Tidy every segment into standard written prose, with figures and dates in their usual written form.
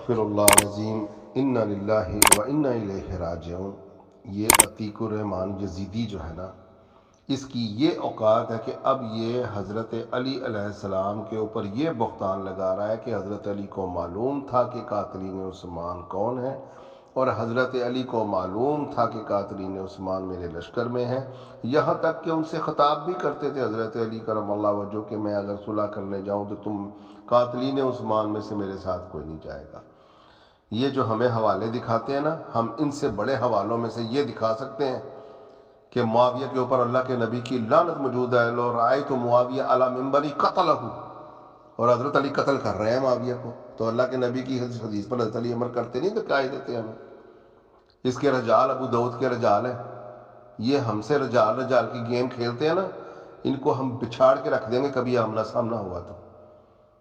استغفر اللہ العظیم انا للہ و انا الیہ راجعون۔ یہ عتیق الرحمن یزیدی جو ہے نا، اس کی یہ اوقات ہے کہ اب یہ حضرت علی علیہ السلام کے اوپر یہ بہتان لگا رہا ہے کہ حضرت علی کو معلوم تھا کہ قاتلین عثمان کون ہیں، اور حضرت علی کو معلوم تھا کہ قاتلین عثمان میرے لشکر میں ہیں۔ یہاں تک کہ ان سے خطاب بھی کرتے تھے حضرت علی کرم اللہ وجہہ کہ میں اگر صلح کرنے جاؤں تو تم قاتلین عثمان میں سے میرے ساتھ کوئی نہیں جائے گا۔ یہ جو ہمیں حوالے دکھاتے ہیں نا، ہم ان سے بڑے حوالوں میں سے یہ دکھا سکتے ہیں کہ معاویہ کے اوپر اللہ کے نبی کی لعنت موجود ہے۔ لو رأیت معاویہ علی منبری قتلہ، اور حضرت علی قتل کر رہے ہیں معاویہ کو، تو اللہ کے نبی کی حدیث پر حضرت علی عمل کرتے نہیں تو کیا ہی دیتے ہمیں۔ اس کے رجال ابو داؤد کے رجال ہیں، یہ ہم سے رجال کی گیم کھیلتے ہیں نا، ان کو ہم بچھاڑ کے رکھ دیں گے کبھی آمنا سامنا ہوا تو۔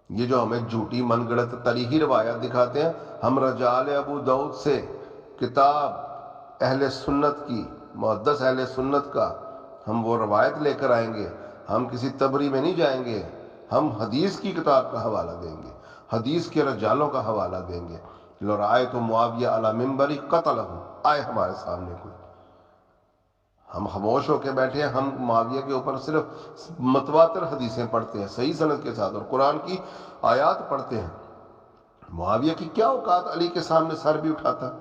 یہ جو ہمیں جھوٹی من گڑت تاریخی روایات دکھاتے ہیں، ہم رجال ابو داؤد سے کتاب اہل سنت کی، محدث اہل سنت کا ہم وہ روایت لے کر آئیں گے، ہم کسی تبری میں نہیں جائیں گے، ہم حدیث کی کتاب کا حوالہ دیں گے، حدیث کے رجالوں کا حوالہ دیں گے۔ لو رأیت معاویہ علی منبری قتلہ، آئے ہمارے سامنے کوئی، ہم خاموش ہو کے بیٹھے ہیں، ہم معاویہ کے اوپر صرف متواتر حدیثیں پڑھتے ہیں صحیح سند کے ساتھ، اور قرآن کی آیات پڑھتے ہیں۔ معاویہ کی کیا اوقات علی کے سامنے سر بھی اٹھاتا؟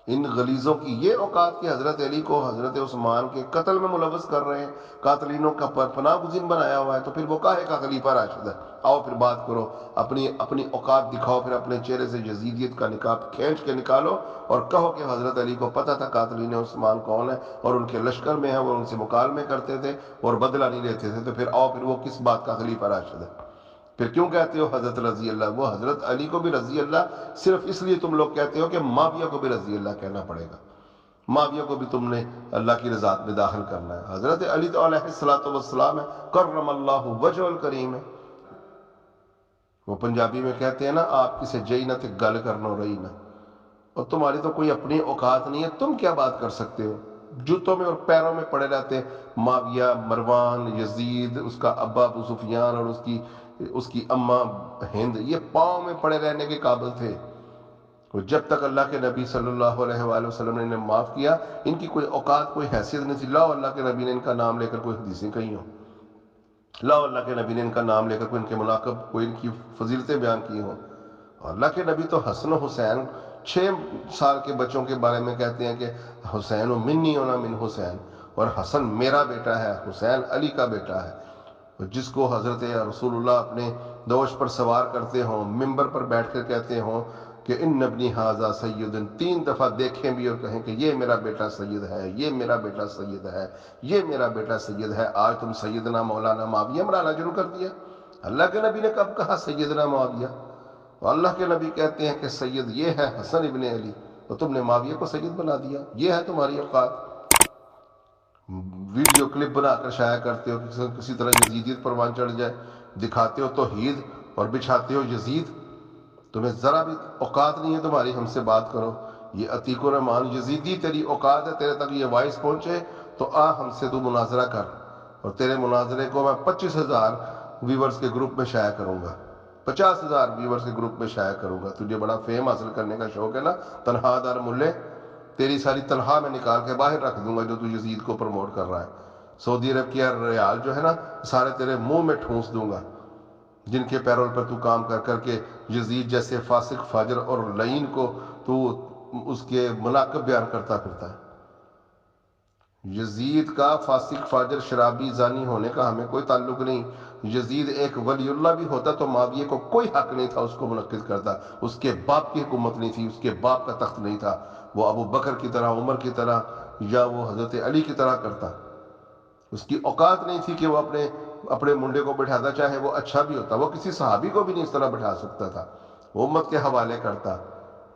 ان غلیظوں کی یہ اوقات کہ حضرت علی کو حضرت عثمان کے قتل میں ملوث کر رہے ہیں، قاتلینوں کا پناہ گزین بنایا ہوا ہے، تو پھر وہ کاہے کا خلیفہ راشد ہے؟ آؤ پھر بات کرو، اپنی اوقات دکھاؤ، پھر اپنے چہرے سے یزیدیت کا نقاب کھینچ کے نکالو اور کہو کہ حضرت علی کو پتہ تھا قاتلین عثمان کون ہے اور ان کے لشکر میں ہیں، وہ ان سے مکالمے کرتے تھے اور بدلہ نہیں لیتے تھے، تو پھر آؤ پھر وہ کس بات کا خلیفہ راشد ہے؟ پھر کیوں کہتے ہو حضرت رضی اللہ؟ وہ حضرت علی کو بھی رضی اللہ صرف اس لیے تم لوگ کہتے ہو کہ معاویہ کو بھی رضی اللہ کہنا پڑے گا، معاویہ کو بھی تم نے اللہ کی رضا میں داخل کرنا ہے۔ حضرت علی تو علیہ الصلوۃ والسلام ہے، کرم اللہ وجہ الکریم ہے۔ وہ پنجابی میں کہتے ہیں نا، آپ کسے جئی نہ تے گل کرنو رہی نہ، اور تمہاری تو کوئی اپنی اوقات نہیں ہے، تم کیا بات کر سکتے ہو؟ جوتوں میں اور پیروں میں پڑے رہتے معاویہ، مروان، یزید، اس کا ابا ابو سفیان اور اس کی اماں ہند، یہ پاؤں میں پڑے رہنے کے قابل تھے۔ جب تک اللہ کے نبی صلی اللہ علیہ وآلہ وسلم نے انہیں معاف کیا، ان کی کوئی اوقات کوئی حیثیت نہیں تھی۔ لاؤ اللہ کے نبی نے ان کا نام لے کر کوئی حدیثیں کہی ہوں، لاؤ اللہ کے نبی نے ان کا نام لے کر کوئی ان کے مناقب کوئی ان کی فضیلتیں بیان کی ہوں۔ اور اللہ کے نبی تو حسن و حسین 6 سال کے بچوں کے بارے میں کہتے ہیں کہ حسین و منی و نہ من حسین، اور حسن میرا بیٹا ہے، حسین علی کا بیٹا ہے۔ جس کو حضرت رسول اللہ اپنے دوش پر سوار کرتے ہوں، ممبر پر بیٹھ کر کہتے ہوں کہ ان ابنی ھذا سید، 3 دفعہ دیکھیں بھی اور کہیں کہ یہ میرا بیٹا سید ہے، یہ میرا بیٹا سید ہے، یہ میرا بیٹا سید ہے۔ آج تم سیدنا مولانا معاویہ مرانا شروع کر دیا۔ اللہ کے نبی نے کب کہا سیدنا معاویہ؟ اور اللہ کے نبی کہتے ہیں کہ سید یہ ہے حسن ابن علی، اور تم نے معاویہ کو سید بنا دیا۔ یہ ہے تمہاری اوقات؟ ویڈیو کلپ بنا کر شائع کرتے ہو، کسی طرح یزیدیت پروان چڑھ جائے، دکھاتے ہو توحید اور بچھاتے ہو یزید۔ تمہیں ذرا بھی اوقات نہیں ہے تمہاری، ہم سے بات کرو۔ یہ عتیق الرحمن یزیدی تیری اوقات ہے، تیرے تک یہ وائس پہنچے تو آ ہم سے تو مناظرہ کر، اور تیرے مناظرے کو میں 25,000 ویورز کے گروپ میں شائع کروں گا، 50,000 ویورز کے گروپ میں شائع کروں گا۔ تجھے بڑا فیم حاصل کرنے کا شوق ہے نا، تنہا دار ملے، تیری ساری تنخواہ میں نکال کے باہر رکھ دوں گا جو تو یزید کو پروموٹ کر رہا ہے۔ سعودی عرب کی ریال جو ہے نا، سارے تیرے منہ میں ٹھونس دوں گا، جن کے پیرول پر تو کام کر کر کے یزید جیسے فاسق فاجر اور لعین کو تو اس کے مناقب بیان کرتا پھرتا ہے۔ یزید کا فاسق فاجر شرابی زانی ہونے کا ہمیں کوئی تعلق نہیں۔ یزید ایک ولی اللہ بھی ہوتا تو معاویہ کو کوئی حق نہیں تھا اس کو منعقد کرتا، اس کے باپ کی حکومت نہیں تھی، اس کے باپ کا تخت نہیں تھا، وہ ابو بکر کی طرح، عمر کی طرح یا وہ حضرت علی کی طرح کرتا۔ اس کی اوقات نہیں تھی کہ وہ اپنے منڈے کو بٹھاتا، چاہے وہ اچھا بھی ہوتا، وہ کسی صحابی کو بھی نہیں اس طرح بٹھا سکتا تھا، وہ امت کے حوالے کرتا،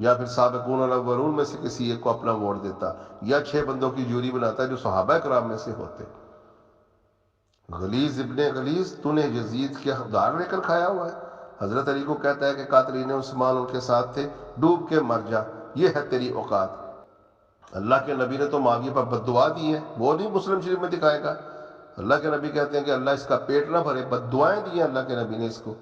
یا پھر سابقون الاولون میں سے کسی ایک کو اپنا ووٹ دیتا، یا 6 بندوں کی جوری بناتا جو صحابہ کرام میں سے ہوتے۔ غلیظ ابن غلیظ، تو نے یزید کے حقدار لے کر کھایا ہوا ہے۔ حضرت علی کو کہتا ہے کہ قاتلین عثمان ان کے ساتھ تھے، ڈوب کے مر جا، یہ ہے تیری اوقات۔ اللہ کے نبی نے تو معاویہ پر بد دعا دی ہے، وہ نہیں مسلم شریف میں دکھائے گا۔ اللہ کے نبی کہتے ہیں کہ اللہ اس کا پیٹ نہ بھرے، بد دعائیں دی ہیں اللہ کے نبی نے اس کو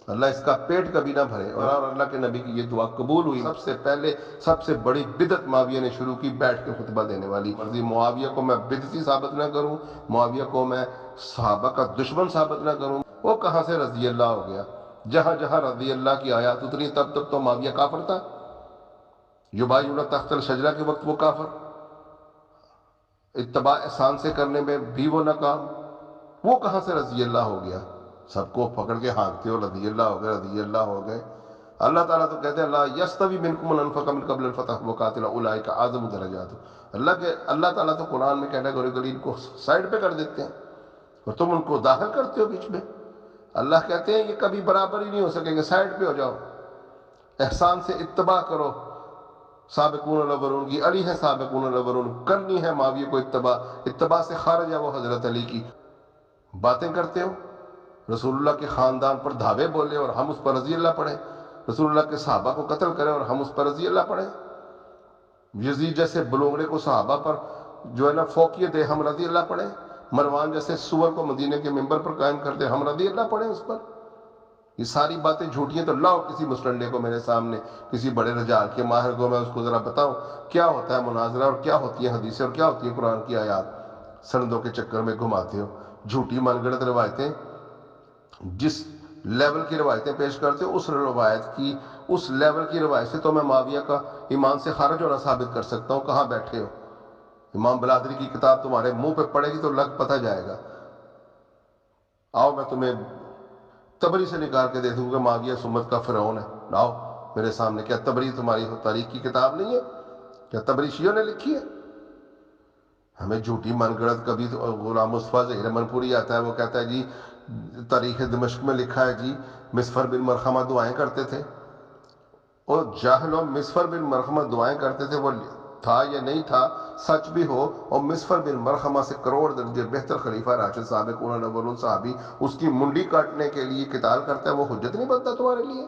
اللہ اس کا پیٹ کبھی نہ بھرے۔ اور اللہ کے نبی کی یہ دعا قبول ہوئی۔ سب سے پہلے سب سے بڑی بدعت معاویہ نے شروع کی، بیٹھ کے خطبہ دینے والی۔ مرضی معاویہ کو میں بدعتی ثابت نہ کروں، معاویہ کو میں صحابہ کا دشمن ثابت نہ کروں، وہ کہاں سے رضی اللہ ہو گیا؟ جہاں جہاں رضی اللہ کی آیات اتری تب تک تو معاویہ کافر تھا، یبایعون تحت الشجرہ کے وقت وہ کافر، اتباع احسان سے کرنے میں بھی وہ ناکام، وہ کہاں سے رضی اللہ ہو گیا؟ سب کو پکڑ کے ہانکتے ہو رضی اللہ ہو گئے، رضی اللہ ہو گئے۔ اللہ تعالیٰ تو کہتے ہیں اللہ یستوی منکم من انفق من قبل الفتح وقاتل اولئک اعظم درجات۔ اللہ تعالیٰ تو قرآن میں کیٹیگوریکلی ان کو سائڈ پہ کر دیتے ہیں اور تم ان کو داخل کرتے ہو بیچ میں۔ اللہ کہتے ہیں یہ کبھی برابر ہی نہیں ہو سکیں گے، سائڈ پہ ہو جاؤ، احسان سے اتباع کرو۔ سابقون الاولون کی علی ہے، سابقون الاولون کرنی ہے معاویہ کو اتباع سے خارج ہے وہ حضرت علی کی۔ باتیں کرتے ہو، رسول اللہ کے خاندان پر دھاوے بولے اور ہم اس پر رضی اللہ پڑھیں، رسول اللہ کے صحابہ کو قتل کریں اور ہم اس پر رضی اللہ پڑھیں، یزید جیسے بلوغڑے کو صحابہ پر جو ہے نا فوقیت دے ہم رضی اللہ پڑھیں، مروان جیسے سور کو مدینے کے ممبر پر قائم کر دے ہم رضی اللہ پڑھیں اس پر۔ یہ ساری باتیں جھوٹی ہیں، تو لاؤ کسی مسٹنڈے کو میرے سامنے، کسی بڑے رجال کے ماہر کو، میں اس کو ذرا بتاؤں کیا ہوتا ہے مناظرہ اور کیا ہوتی ہیں حدیثیں اور کیا ہوتی ہے قرآن کی آیات۔ سندوں کے چکر میں گھماتے ہو، جھوٹی من گڑت روایتیں، جس لیول کی روایتیں پیش کرتے ہو اس لیول کی روایت سے تو میں معاویہ کا ایمان سے خارج ہونا ثابت کر سکتا ہوں۔ کہاں بیٹھے ہو؟ امام بلادری کی کتاب تمہارے منہ پہ پڑے گی تو لگ پتہ جائے گا۔ آؤ میں تمہیں تبری سے نکال کے دے دوں گا معاویہ سمت کا فرعون ہے، لاؤ میرے سامنے۔ کیا تبری تمہاری تاریخ کی کتاب نہیں ہے؟ کیا تبری شیعوں نے لکھی ہے؟ ہمیں جھوٹی من گڑت، کبھی غلام مصطفیٰ ظہیر منپوری آتا ہے، وہ کہتا ہے جی تاریخ دمشق میں لکھا ہے جی مسفر بن مرخمہ دعائیں کرتے تھے۔ اور جاہلوں، مسفر بن مرخمہ دعائیں کرتے تھے، وہ تھا یا نہیں تھا، سچ بھی ہو، اور مسفر بن مرخمہ سے کروڑ درجے بہتر خلیفہ راشد سابقون الاولون صحابی اس کی منڈی کاٹنے کے لیے قتال کرتا ہے، وہ حجت نہیں بنتا تمہارے لیے؟